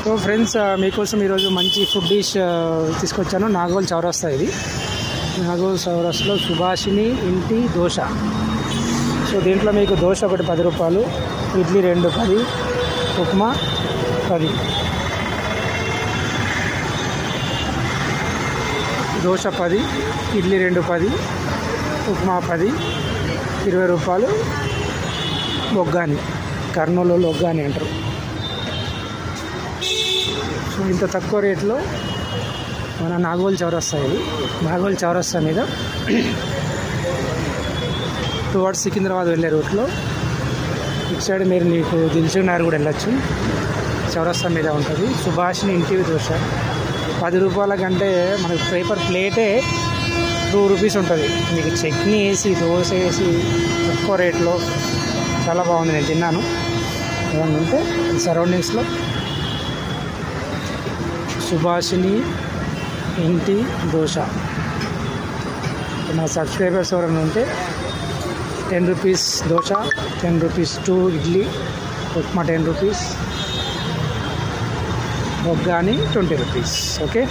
So friends, మీకోసం ఈరోజు మంచి ఫుడ్ డిష్ తీసుకొచ్చాను. నాగోల్ చౌరస్తా ఇది. నాగోల్ చౌరస్తాలో సుభాషిణి ఇంటి దోశ. సో దీంట్లో మీకు దోశ ఒకటి 10 రూపాయలు, ఇడ్లీ 2 10, ఉప్మా 10. దోశ 10, ఇడ్లీ 2 10, ఉప్మా 10, 20 రూపాయలు. లొగ్గాని, కర్నూలు లొగ్గాని అంటారు. సో ఇంత తక్కువ రేట్లో మన నాగోల్ చౌరస్తా ఇది. నాగోల్ చౌరస్తా మీద టువర్డ్స్ సికింద్రాబాద్ వెళ్ళే రూట్లో ఇటు సైడ్ మీరు మీకు దిల్సుఖ్నగర్ కూడా వెళ్ళొచ్చు. చౌరస్తా మీద ఉంటుంది సుభాషిణి ఇంటి దోశ. 10 రూపాయల కంటే మనకు పేపర్ ప్లేటే 2 రూపీస్ ఉంటుంది. మీకు చట్నీ వేసి దోశ వేసి తక్కువ రేట్లో చాలా బాగుంది. నేను తిన్నాను. ఏమన్నా ఉంటే సరౌండింగ్స్లో సుభాషిణి ఇంటి దోశ. నా సబ్స్క్రైబర్స్ ఎవరైనా ఉంటే 10 rupees dosa, 10 rupees 2 idli, upma 10 rupees, బొగ్గాని 20 రూపీస్. ఓకే.